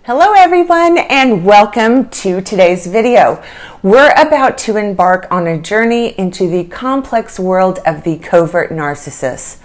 Hello everyone, and welcome to today's video. We're about to embark on a journey into the complex world of the covert narcissist.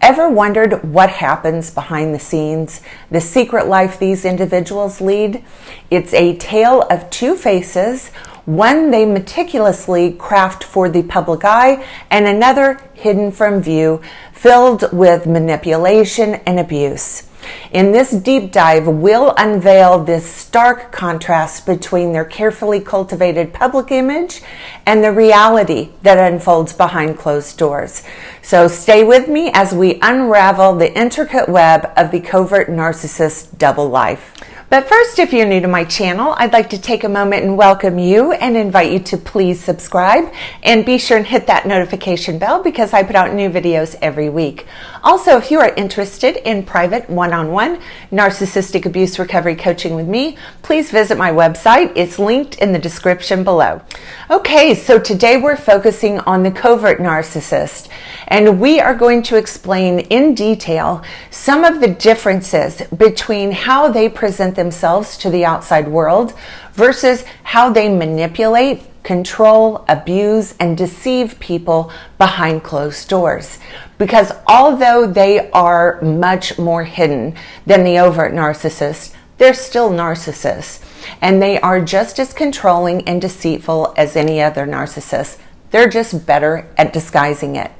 Ever wondered what happens behind the scenes, the secret life these individuals lead? It's a tale of two faces, one they meticulously craft for the public eye, and another hidden from view, filled with manipulation and abuse. In this deep dive, we'll unveil this stark contrast between their carefully cultivated public image and the reality that unfolds behind closed doors. So stay with me as we unravel the intricate web of the covert narcissist double life. But first, if you're new to my channel, I'd like to take a moment and welcome you and invite you to please subscribe and be sure and hit that notification bell because I put out new videos every week. Also, if you are interested in private one-on-one narcissistic abuse recovery coaching with me, please visit my website. It's linked in the description below. Okay, so today we're focusing on the covert narcissist, and we are going to explain in detail some of the differences between how they present themselves to the outside world versus how they manipulate, control, abuse, and deceive people behind closed doors. Because although they are much more hidden than the overt narcissist, they're still narcissists, and they are just as controlling and deceitful as any other narcissist. They're just better at disguising it.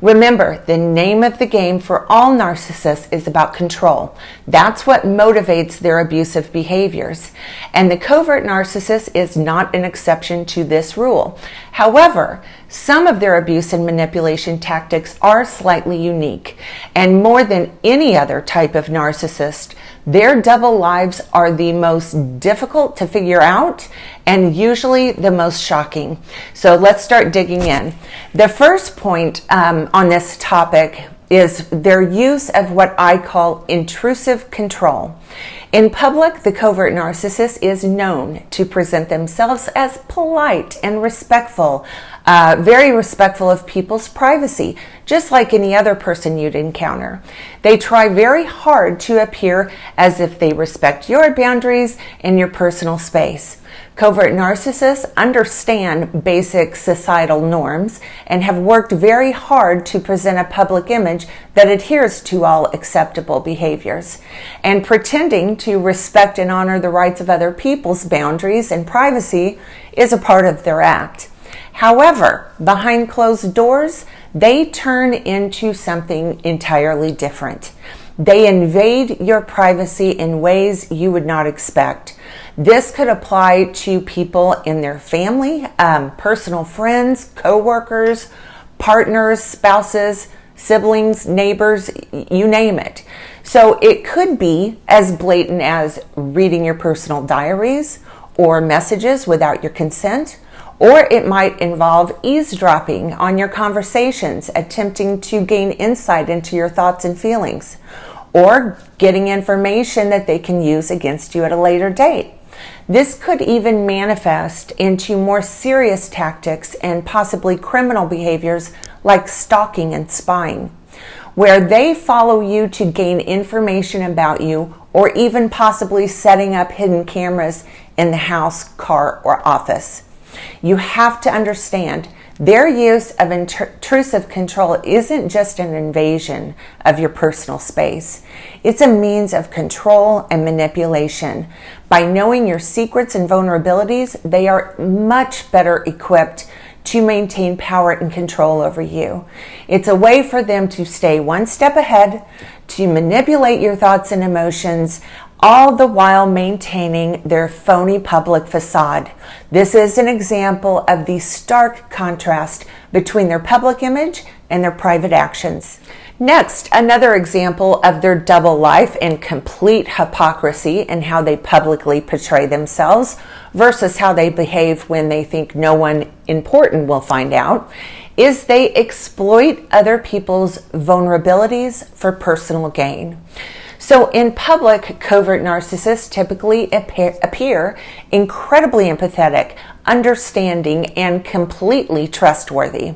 Remember, the name of the game for all narcissists is about control. That's what motivates their abusive behaviors. And the covert narcissist is not an exception to this rule. However, some of their abuse and manipulation tactics are slightly unique. And more than any other type of narcissist, their double lives are the most difficult to figure out and usually the most shocking. So let's start digging in. The first point on this topic is their use of what I call intrusive control. In public, the covert narcissist is known to present themselves as polite and respectful, very respectful of people's privacy, just like any other person you'd encounter. They try very hard to appear as if they respect your boundaries and your personal space. Covert narcissists understand basic societal norms and have worked very hard to present a public image that adheres to all acceptable behaviors. And pretending to respect and honor the rights of other people's boundaries and privacy is a part of their act. However, behind closed doors, they turn into something entirely different. They invade your privacy in ways you would not expect. This could apply to people in their family, personal friends, co-workers, partners, spouses, siblings, neighbors, you name it. So it could be as blatant as reading your personal diaries or messages without your consent, or it might involve eavesdropping on your conversations, attempting to gain insight into your thoughts and feelings, or getting information that they can use against you at a later date. This could even manifest into more serious tactics and possibly criminal behaviors like stalking and spying, where they follow you to gain information about you or even possibly setting up hidden cameras in the house, car, or office. You have to understand their use of intrusive control isn't just an invasion of your personal space. It's a means of control and manipulation. By knowing your secrets and vulnerabilities, they are much better equipped to maintain power and control over you. It's a way for them to stay one step ahead, to manipulate your thoughts and emotions, all the while maintaining their phony public facade. This is an example of the stark contrast between their public image and their private actions. Next, another example of their double life and complete hypocrisy and how they publicly portray themselves versus how they behave when they think no one important will find out is they exploit other people's vulnerabilities for personal gain. So in public, covert narcissists typically appear incredibly empathetic, understanding, and completely trustworthy.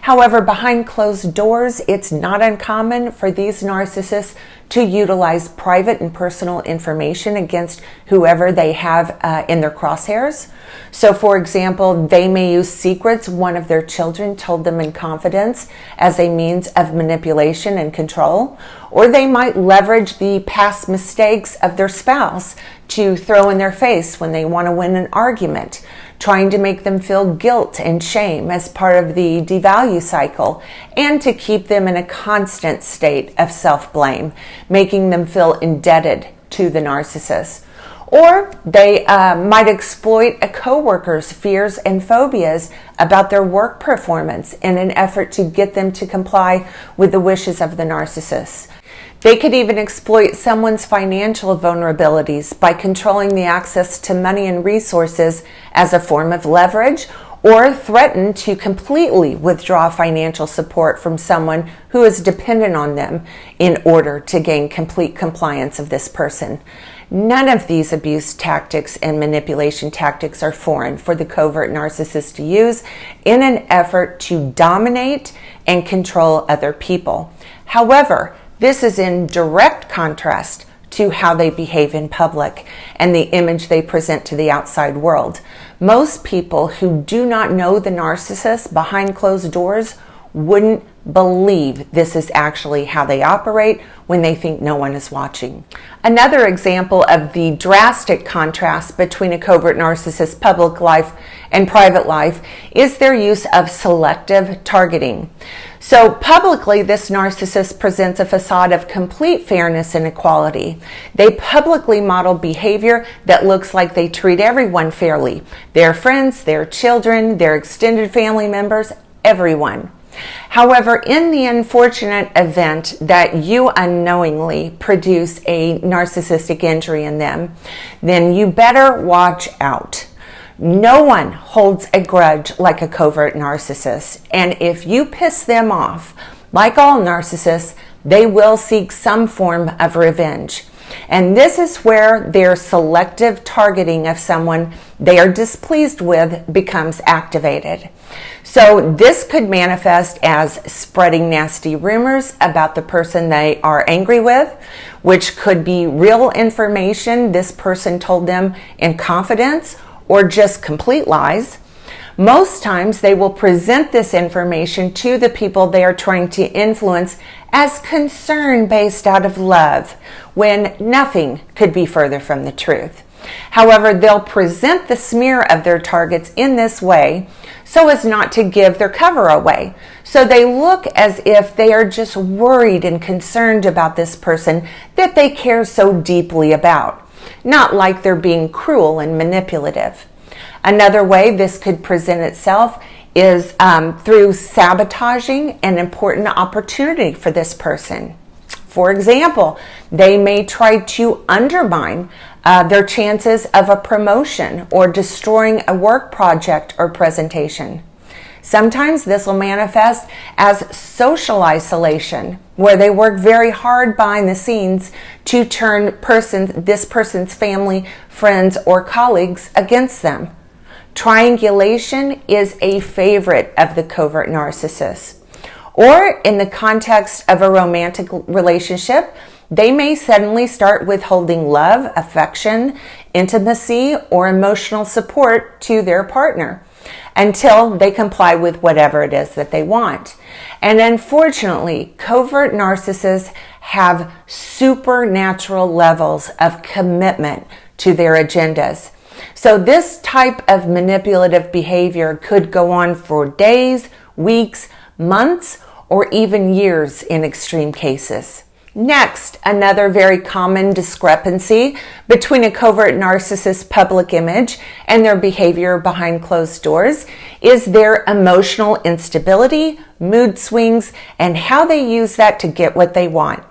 However, behind closed doors, it's not uncommon for these narcissists to utilize private and personal information against whoever they have in their crosshairs. So, for example, they may use secrets one of their children told them in confidence as a means of manipulation and control, or they might leverage the past mistakes of their spouse to throw in their face when they want to win an argument, trying to make them feel guilt and shame as part of the devalue cycle, and to keep them in a constant state of self-blame, making them feel indebted to the narcissist. Or they might exploit a coworker's fears and phobias about their work performance in an effort to get them to comply with the wishes of the narcissist. They could even exploit someone's financial vulnerabilities by controlling the access to money and resources as a form of leverage, or threaten to completely withdraw financial support from someone who is dependent on them in order to gain complete compliance of this person. None of these abuse tactics and manipulation tactics are foreign for the covert narcissist to use in an effort to dominate and control other people. However, this is in direct contrast to how they behave in public and the image they present to the outside world. Most people who do not know the narcissist behind closed doors wouldn't believe this is actually how they operate when they think no one is watching. Another example of the drastic contrast between a covert narcissist's public life and private life is their use of selective targeting. So publicly, this narcissist presents a facade of complete fairness and equality. They publicly model behavior that looks like they treat everyone fairly: their friends, their children, their extended family members, everyone. However, in the unfortunate event that you unknowingly produce a narcissistic injury in them, then you better watch out. No one holds a grudge like a covert narcissist, and if you piss them off, like all narcissists, they will seek some form of revenge. And this is where their selective targeting of someone they are displeased with becomes activated. So this could manifest as spreading nasty rumors about the person they are angry with, which could be real information this person told them in confidence, or just complete lies. Most times they will present this information to the people they are trying to influence as concern based out of love, when nothing could be further from the truth. However, they'll present the smear of their targets in this way so as not to give their cover away. So they look as if they are just worried and concerned about this person that they care so deeply about, not like they're being cruel and manipulative. Another way this could present itself is through sabotaging an important opportunity for this person. For example, they may try to undermine their chances of a promotion or destroying a work project or presentation. Sometimes this will manifest as social isolation, where they work very hard behind the scenes to turn this person's family, friends, or colleagues against them. Triangulation is a favorite of the covert narcissist. Or in the context of a romantic relationship, they may suddenly start withholding love, affection, intimacy, or emotional support to their partner until they comply with whatever it is that they want. And unfortunately, covert narcissists have supernatural levels of commitment to their agendas. So this type of manipulative behavior could go on for days, weeks, months, or even years in extreme cases. Next, another very common discrepancy between a covert narcissist's public image and their behavior behind closed doors is their emotional instability, mood swings, and how they use that to get what they want.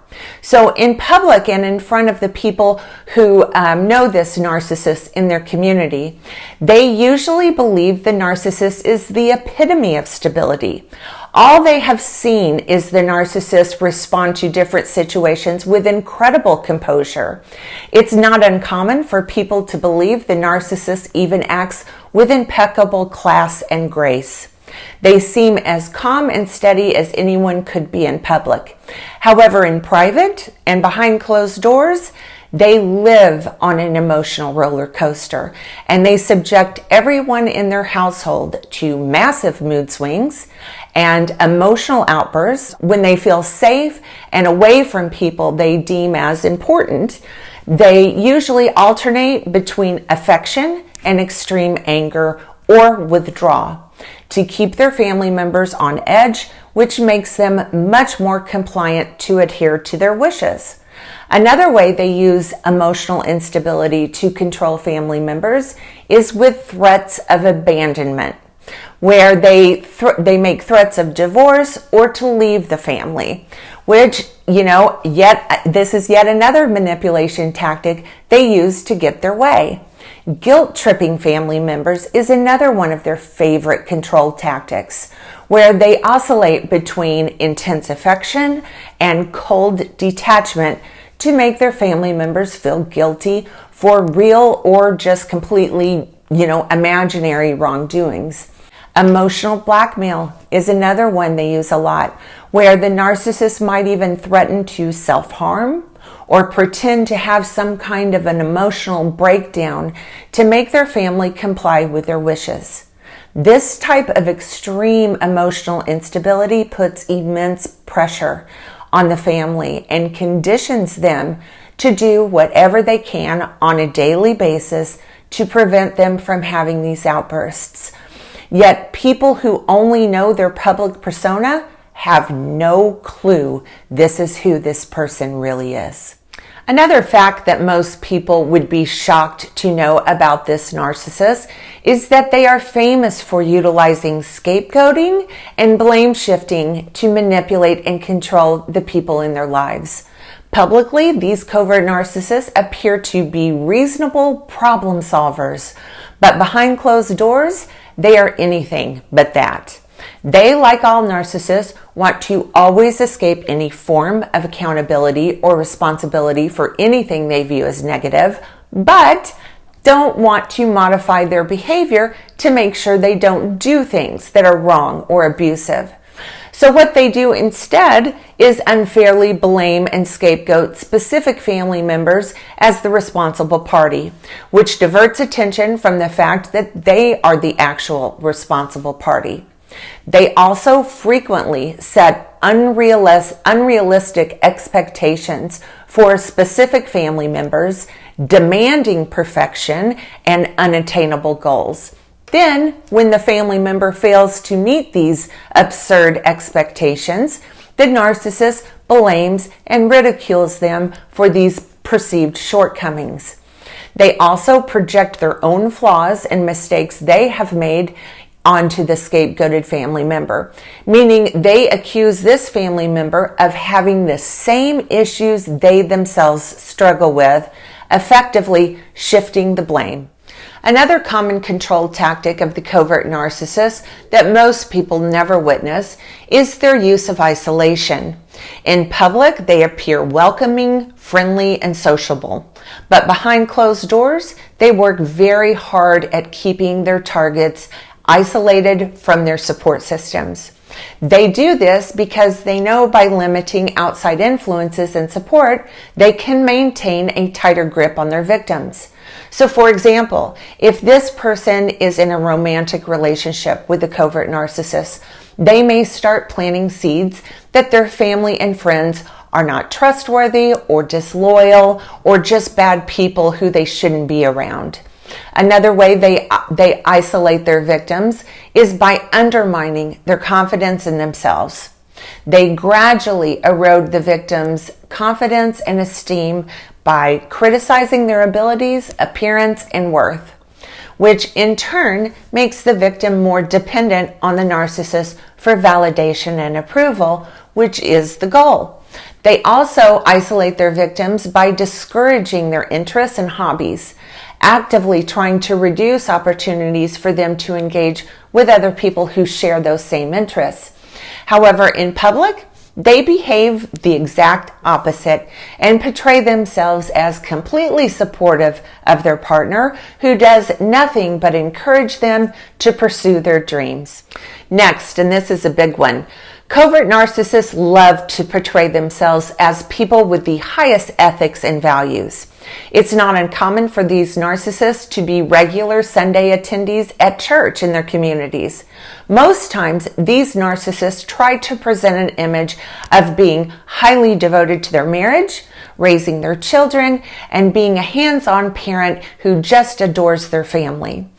So in public and in front of the people who know this narcissist in their community, they usually believe the narcissist is the epitome of stability. All they have seen is the narcissist respond to different situations with incredible composure. It's not uncommon for people to believe the narcissist even acts with impeccable class and grace. They seem as calm and steady as anyone could be in public. However, in private and behind closed doors, they live on an emotional roller coaster, and they subject everyone in their household to massive mood swings and emotional outbursts when they feel safe and away from people they deem as important. They usually alternate between affection and extreme anger or withdraw to keep their family members on edge, which makes them much more compliant to adhere to their wishes. Another way they use emotional instability to control family members is with threats of abandonment, where they make threats of divorce or to leave the family, which, this is yet another manipulation tactic they use to get their way. Guilt-tripping family members is another one of their favorite control tactics, where they oscillate between intense affection and cold detachment to make their family members feel guilty for real or just completely, imaginary wrongdoings. Emotional blackmail is another one they use a lot, where the narcissist might even threaten to self-harm or pretend to have some kind of an emotional breakdown to make their family comply with their wishes. This type of extreme emotional instability puts immense pressure on the family and conditions them to do whatever they can on a daily basis to prevent them from having these outbursts. Yet people who only know their public persona have no clue this is who this person really is. Another fact that most people would be shocked to know about this narcissist is that they are famous for utilizing scapegoating and blame shifting to manipulate and control the people in their lives. Publicly, these covert narcissists appear to be reasonable problem solvers, but behind closed doors, they are anything but that. They, like all narcissists, want to always escape any form of accountability or responsibility for anything they view as negative, but don't want to modify their behavior to make sure they don't do things that are wrong or abusive. So what they do instead is unfairly blame and scapegoat specific family members as the responsible party, which diverts attention from the fact that they are the actual responsible party. They also frequently set unrealistic expectations for specific family members, demanding perfection and unattainable goals. Then, when the family member fails to meet these absurd expectations, the narcissist blames and ridicules them for these perceived shortcomings. They also project their own flaws and mistakes they have made onto the scapegoated family member, meaning they accuse this family member of having the same issues they themselves struggle with, effectively shifting the blame. Another common control tactic of the covert narcissist that most people never witness is their use of isolation. In public, they appear welcoming, friendly, and sociable. But behind closed doors, they work very hard at keeping their targets isolated from their support systems. They do this because they know by limiting outside influences and support, they can maintain a tighter grip on their victims. So for example, if this person is in a romantic relationship with a covert narcissist, they may start planting seeds that their family and friends are not trustworthy or disloyal or just bad people who they shouldn't be around. Another way they isolate their victims is by undermining their confidence in themselves. They gradually erode the victim's confidence and esteem by criticizing their abilities, appearance, and worth, which in turn makes the victim more dependent on the narcissist for validation and approval, which is the goal. They also isolate their victims by discouraging their interests and hobbies, actively trying to reduce opportunities for them to engage with other people who share those same interests. However, in public, they behave the exact opposite and portray themselves as completely supportive of their partner who does nothing but encourage them to pursue their dreams. Next, and this is a big one, covert narcissists love to portray themselves as people with the highest ethics and values. It's not uncommon for these narcissists to be regular Sunday attendees at church in their communities. Most times, these narcissists try to present an image of being highly devoted to their marriage, raising their children, and being a hands-on parent who just adores their family.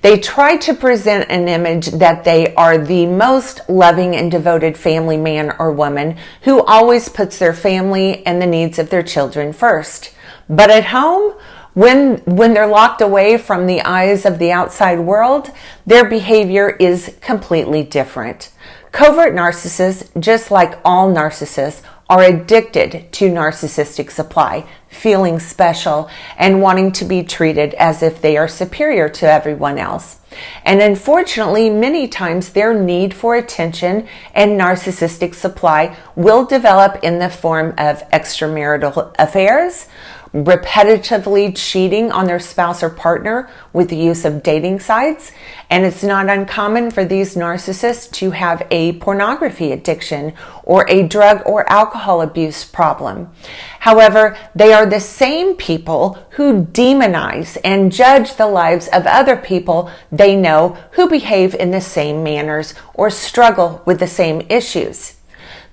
They try to present an image that they are the most loving and devoted family man or woman who always puts their family and the needs of their children first. But at home, when they're locked away from the eyes of the outside world, their behavior is completely different. Covert narcissists, just like all narcissists, are addicted to narcissistic supply, feeling special and wanting to be treated as if they are superior to everyone else. And unfortunately, many times their need for attention and narcissistic supply will develop in the form of extramarital affairs, repetitively cheating on their spouse or partner with the use of dating sites, and it's not uncommon for these narcissists to have a pornography addiction or a drug or alcohol abuse problem. However, they are the same people who demonize and judge the lives of other people they know who behave in the same manners or struggle with the same issues.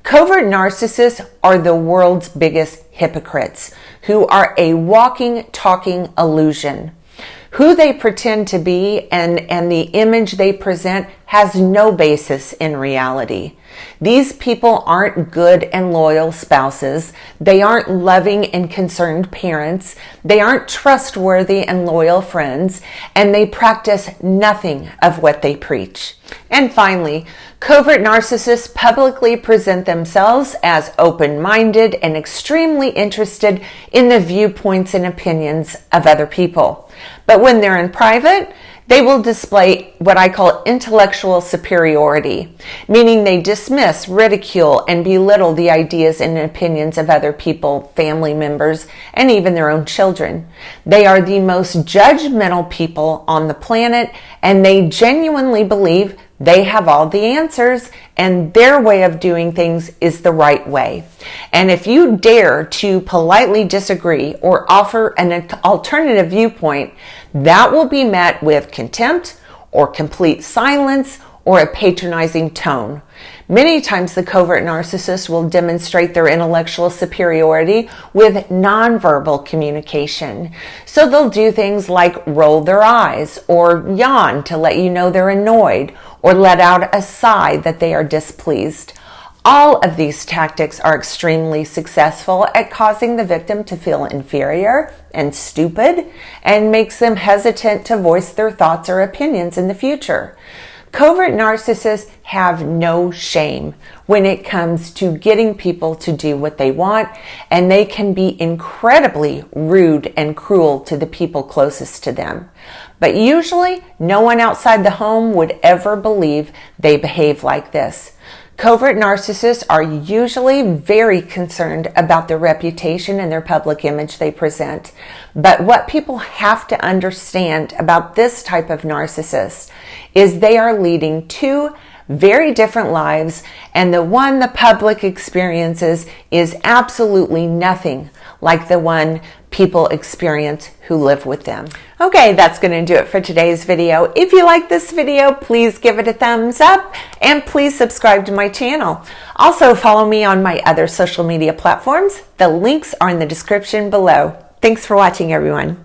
Covert narcissists are the world's biggest hypocrites who are a walking, talking illusion. Who they pretend to be and the image they present has no basis in reality. These people aren't good and loyal spouses. They aren't loving and concerned parents. They aren't trustworthy and loyal friends, and they practice nothing of what they preach. And finally, covert narcissists publicly present themselves as open-minded and extremely interested in the viewpoints and opinions of other people. But when they're in private, they will display what I call intellectual superiority, meaning they dismiss, ridicule, and belittle the ideas and opinions of other people, family members, and even their own children. They are the most judgmental people on the planet, and they genuinely believe they have all the answers and their way of doing things is the right way. And if you dare to politely disagree or offer an alternative viewpoint, that will be met with contempt or complete silence or a patronizing tone. Many times the covert narcissist will demonstrate their intellectual superiority with nonverbal communication. So they'll do things like roll their eyes or yawn to let you know they're annoyed or let out a sigh that they are displeased. All of these tactics are extremely successful at causing the victim to feel inferior and stupid and makes them hesitant to voice their thoughts or opinions in the future. Covert narcissists have no shame when it comes to getting people to do what they want, and they can be incredibly rude and cruel to the people closest to them. But usually, no one outside the home would ever believe they behave like this. Covert narcissists are usually very concerned about their reputation and their public image they present. But what people have to understand about this type of narcissist is they are leading two very different lives, and the one the public experiences is absolutely nothing like the one people experience who live with them. Okay, that's going to do it for today's video. If you like this video, please give it a thumbs up and please subscribe to my channel. Also, follow me on my other social media platforms. The links are in the description below. Thanks for watching, everyone.